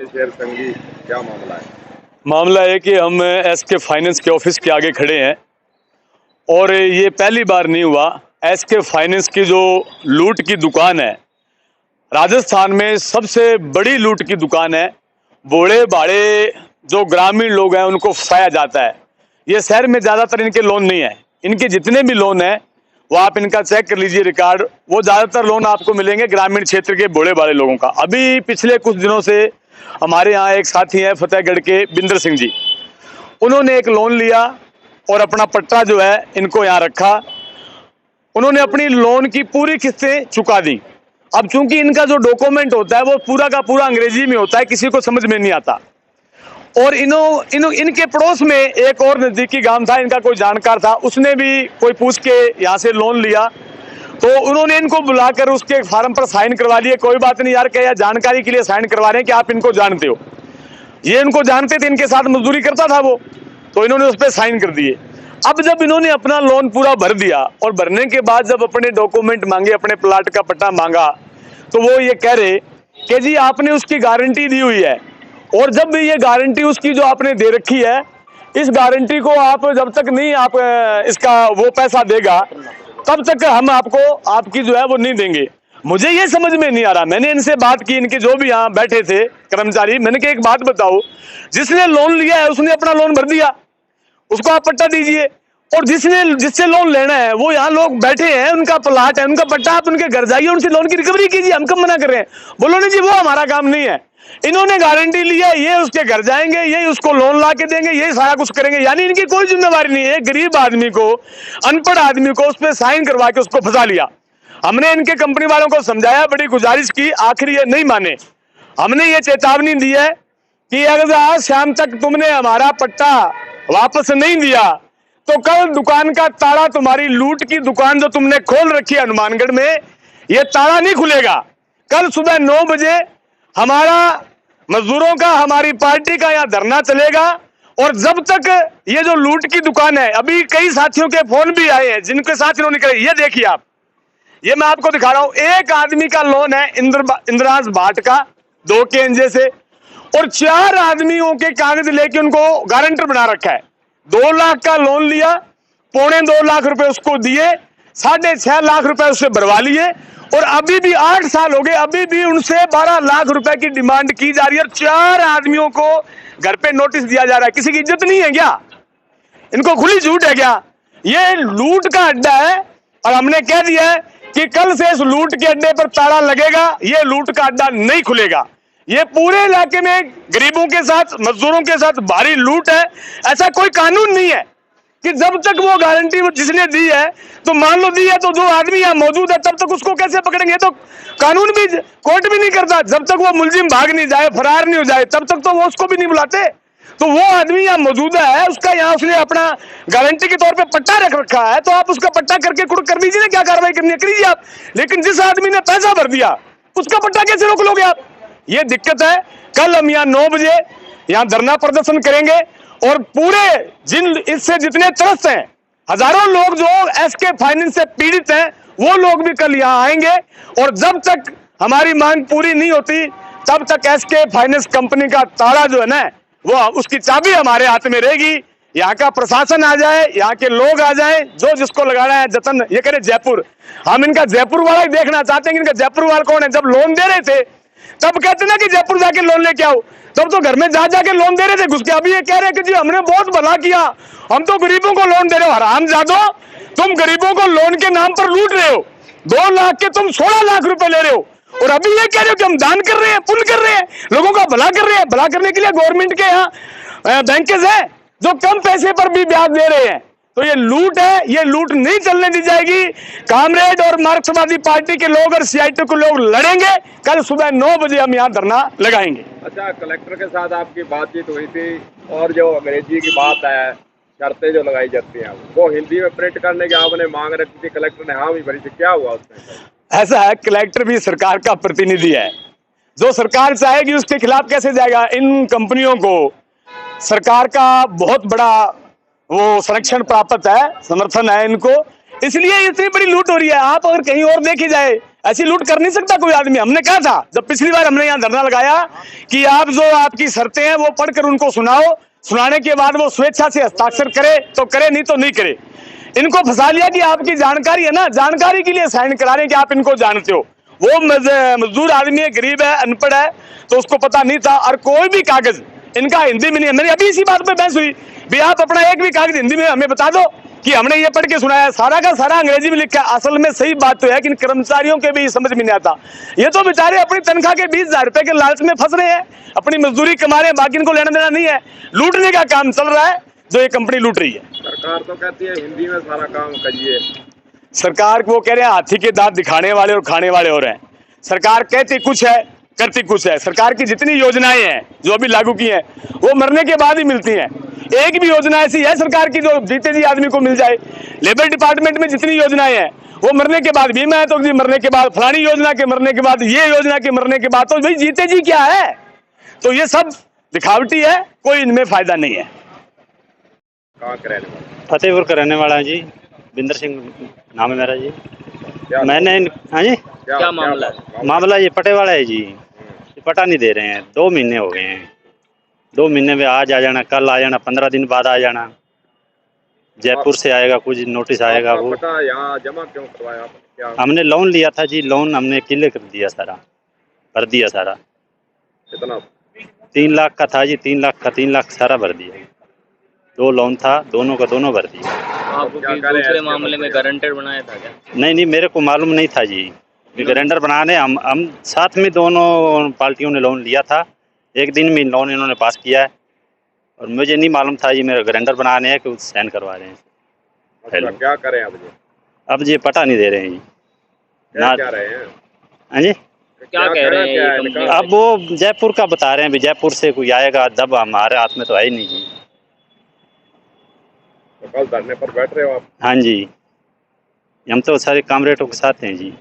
आपके शेयर संगी, क्या मामला है? मामला है कि हम एसके फाइनेंस के ऑफिस के आगे खड़े हैं और ये पहली बार नहीं हुआ। एसके फाइनेंस की जो लूट की दुकान है, राजस्थान में सबसे बड़ी लूट की दुकान है। बूढ़े बाड़े जो ग्रामीण लोग हैं उनको फंसाया जाता है। ये शहर में ज़्यादातर इनके लोन नहीं है, इनके जितने भी लोन हैं वो आप इनका चेक कर लीजिए रिकॉर्ड, वो ज़्यादातर लोन आपको मिलेंगे ग्रामीण क्षेत्र के बूढ़े बाड़े लोगों का। अभी पिछले कुछ दिनों से हमारे यहाँ एक साथी हैं फतेहगढ़ के बिंदर सिंह जी, उन्होंने एक लोन लिया और अपना पट्टा जो है इनको यहाँ रखा। उन्होंने अपनी लोन की पूरी किस्तें चुका दी। अब चूंकि इनका जो डॉक्यूमेंट होता है वो पूरा का पूरा अंग्रेजी में होता है, किसी को समझ में नहीं आता। और इनके पड़ोस में एक और नजदीकी गांव था, इनका कोई जानकार था, उसने भी कोई पूछ के यहाँ से लोन लिया, तो उन्होंने इनको बुलाकर उसके फार्म पर साइन करवा लिए। कोई बात नहीं यार, क्या जानकारी के लिए साइन करवा रहे हैं कि आप इनको जानते हो। ये इनको जानते थे, इनके साथ मजदूरी करता था वो, तो इन्होंने उस पर साइन कर दिए। अब जब इन्होंने अपना लोन पूरा भर दिया और भरने के बाद जब अपने डॉक्यूमेंट मांगे, अपने प्लाट का पट्टा मांगा, तो वो ये कह रहे कि जी आपने उसकी गारंटी दी हुई है, और जब भी ये गारंटी उसकी जो आपने दे रखी है, इस गारंटी को आप जब तक नहीं आप इसका वो पैसा देगा तब तक हम आपको आपकी जो है वो नहीं देंगे। मुझे ये समझ में नहीं आ रहा। मैंने इनसे बात की, इनके जो भी यहाँ बैठे थे कर्मचारी, मैंने कहा एक बात बताओ, जिसने लोन लिया है उसने अपना लोन भर दिया, उसको आप पट्टा दीजिए, और जिससे लोन लेना है वो यहाँ लोग बैठे हैं, उनका प्लाट है, उनका पट्टा, आप उनके घर जाइए, उनसे लोन की रिकवरी कीजिए। हम कब मना कर रहे हैं? बोलो नहीं जी वो हमारा काम नहीं है, इन्होंने गारंटी ली है, ये उसके घर जाएंगे, ये उसको लोन ला के देंगे, ये सारा कुछ करेंगे, यानी इनकी कोई जिम्मेवारी नहीं है। गरीब आदमी को, अनपढ़ आदमी को उस पर साइन करवा के उसको फंसा लिया। हमने इनके कंपनी वालों को समझाया, बड़ी गुजारिश की, आखिर ये नहीं माने। हमने ये चेतावनी दी है कि अगर आज शाम तक तुमने हमारा पट्टा वापस नहीं दिया तो कल दुकान का ताला, तुम्हारी लूट की दुकान जो तुमने खोल रखी है हनुमानगढ़ में, ये ताला नहीं खुलेगा। कल सुबह 9 बजे हमारा मजदूरों का, हमारी पार्टी का यहाँ धरना चलेगा, और जब तक ये जो लूट की दुकान है, अभी कई साथियों के फोन भी आए हैं जिनके साथ इन्होंने करे। ये देखिए आप, ये मैं आपको दिखा रहा हूं, एक आदमी का लोन है इंद्रांश भाट का 2 केंजे से, और 4 आदमियों के कागज लेके उनको गारंटर बना रखा है। 2 लाख का लोन लिया, 2.25 लाख रुपए उसको दिए, 6.5 लाख रुपए उससे भरवा लिए, और अभी भी 8 साल हो गए, अभी भी उनसे 12 लाख रुपए की डिमांड की जा रही है, और 4 आदमियों को घर पे नोटिस दिया जा रहा है। किसी की इज्जत नहीं है क्या? इनको खुली झूठ है क्या? ये लूट का अड्डा है, और हमने कह दिया है कि कल से इस लूट के अड्डे पर ताला लगेगा, ये लूट का अड्डा नहीं खुलेगा। ये पूरे इलाके में गरीबों के साथ, मजदूरों के साथ भारी लूट है। ऐसा कोई कानून नहीं है कि जब तक वो गारंटी जिसने दी है, तो मान लो दी है, तो जो आदमी यहाँ मौजूद है तब तक उसको कैसे पकड़ेंगे? तो कानून भी, कोर्ट भी नहीं करता। जब तक वो मुलजिम भाग नहीं जाए, फरार नहीं हो जाए, तब तक तो वो उसको भी नहीं बुलाते। तो वो आदमी यहाँ मौजूद है, उसका यहाँ उसने अपना गारंटी के तौर पे पट्टा रख रखा है, तो आप उसका पट्टा करके कुड़ कर दीजिए ना, क्या कार्रवाई करनी है करिए आप। लेकिन जिस आदमी ने पैसा भर दिया उसका पट्टा कैसे रोक लोगे आप? ये दिक्कत है। कल हम यहाँ 9 बजे यहाँ धरना प्रदर्शन करेंगे, और पूरे इससे जितने त्रस्त हैं, हजारों लोग जो एसके फाइनेंस से पीड़ित हैं, वो लोग भी कल यहाँ आएंगे, और जब तक हमारी मांग पूरी नहीं होती तब तक एसके फाइनेंस कंपनी का ताला जो है ना, वो उसकी चाबी हमारे हाथ में रहेगी। यहाँ का प्रशासन आ जाए, यहाँ के लोग आ जाए, जो जिसको लगाना है जतन। ये कह रहे जयपुर, हम इनका जयपुर वाला ही देखना चाहते हैं कि इनका जयपुर वाला कौन है। जब लोन दे रहे थे तब कहते ना कि जयपुर जाके लोन लेके आओ, तब तो घर में जा जाके लोन दे रहे थे घुस के। अभी ये कह रहे कि जी हमने बहुत भला किया, हम तो गरीबों को लोन दे रहे हो। हरामजादो, तुम गरीबों को लोन के नाम पर लूट रहे हो। 2 लाख के तुम 16 लाख रुपए ले रहे हो, और अभी ये कह रहे हो कि हम दान कर रहे हैं, पुण्य कर रहे हैं, लोगों का भला कर रहे हैं। भला करने के लिए गवर्नमेंट के यहाँ बैंकेज है जो कम पैसे पर भी ब्याज दे रहे हैं। तो ये लूट है, ये लूट नहीं चलने दी जाएगी। कामरेड और मार्क्सवादी पार्टी के लोग और सीआईटी के लोग लड़ेंगे। कल सुबह 9 बजे हम यहाँ धरना लगाएंगे। अच्छा, कलेक्टर के साथ आपकी बातचीत हुई थी, और जो अंग्रेजी की बात है, शर्तें जो लगाई जाती हैं वो हिंदी में प्रिंट करने की आपने मांग रखी थी, कलेक्टर ने हाँ भी भरी थी, क्या हुआ उसमें? ऐसा है, कलेक्टर भी सरकार का प्रतिनिधि है, जो सरकार चाहेगी उसके खिलाफ कैसे जाएगा? इन कंपनियों को सरकार का बहुत बड़ा वो संरक्षण प्राप्त है, समर्थन है इनको, इसलिए इतनी बड़ी लूट हो रही है। आप अगर कहीं और देखी जाए, ऐसी लूट कर नहीं सकता कोई आदमी। हमने कहा था जब पिछली बार हमने यहाँ धरना लगाया कि आप जो आपकी शर्तें हैं वो पढ़कर उनको सुनाओ, सुनाने के बाद वो स्वेच्छा से हस्ताक्षर करे तो करे, नहीं तो नहीं करे। इनको फंसा लिया कि आपकी जानकारी है ना, जानकारी के लिए साइन करा रहे हैं कि आप इनको जानते हो। वो मजदूर आदमी है, गरीब है, अनपढ़ है, तो उसको पता नहीं था। और कोई भी कागज इनका हिंदी में नहीं है। मेरी अभी इसी बात पे बहस हुई भी आप अपना एक भी कागज हिंदी में हमें बता दो कि हमने ये पढ़ के सुनाया है। सारा का सारा अंग्रेजी में लिखा है। असल में सही बात तो है कि इन कर्मचारियों के भी समझ में नहीं आता। ये तो बेचारे अपनी तनख्वाह के 20,000 रुपए के लालच में फंस रहे हैं, अपनी मजदूरी कमा रहे हैं, बाकी इनको लेना देना नहीं है। लूटने का काम चल रहा है जो ये कंपनी लूट रही है। सरकार तो कहती है हिंदी में सारा काम करिए। सरकार वो कह रहे हैं हाथी के दांत दिखाने वाले और खाने वाले हो रहे हैं। सरकार कहती कुछ है, करती कुछ है। सरकार की जितनी योजनाएं हैं जो अभी लागू की हैं वो मरने के बाद ही मिलती हैं। एक भी योजना ऐसी है सरकार की जो जीते जी आदमी को मिल जाए। लेबर डिपार्टमेंट में जितनी योजनाएं हैं वो मरने के बाद, बीमा है तो जी मरने के बाद, फलानी योजना के मरने के बाद, ये योजना के मरने के बाद, तो भाई जीते जी क्या है? तो ये सब दिखावटी है, कोई इनमें फायदा नहीं है। कहाँ का रहने वाला? फतेहपुर का रहने वाला है जी, बिंदर सिंह नाम है मेरा जी। मैंने हाँ जी, क्या मामला है? मामला ये पटे वाला है जी। ये पटा नहीं दे रहे हैं, 2 महीने हो गए हैं। 2 महीने में आज आ जाना, कल आ जाना, 15 दिन बाद आ जाना। जयपुर से आएगा, कुछ नोटिस आएगा। वो पता यहाँ जमा क्यों करवाया आपने? क्या हमने लोन लिया था जी, लोन हमने क्लियर कर दिया, सारा भर दिया सारा। कितना? 3 लाख का था जी, 3 लाख का 3 लाख सारा भर दिया। 2 लोन था, दोनों का दोनों भर दिया। आपको दूसरे मामले में गारंटर बनाया था क्या? नहीं, मेरे को मालूम नहीं था जी कि गारंटर बनाने। हम साथ में दोनों पार्टियों ने लोन लिया था। एक दिन में लोन इन्होंने पास किया है और मुझे नहीं मालूम था जी मेरा गारंटर बनाने हैं कि साइन करवा रहे हैं। अच्छा, क्या करें अब? अब ये पता नहीं दे रहे हैं जी। क्या कह रहे हैं? हाँ जी, क्या कह रहे हैं ये कंपनी? अब वो जयपुर का बता रहे हैं, जयपुर से कोई आएगा, दब हमारे हाथ में तो है ही नहीं जी। तो कल धरने पर बैठ रहे हो आप? हाँ जी, हम तो सारे कामरेडों के साथ हैं जी।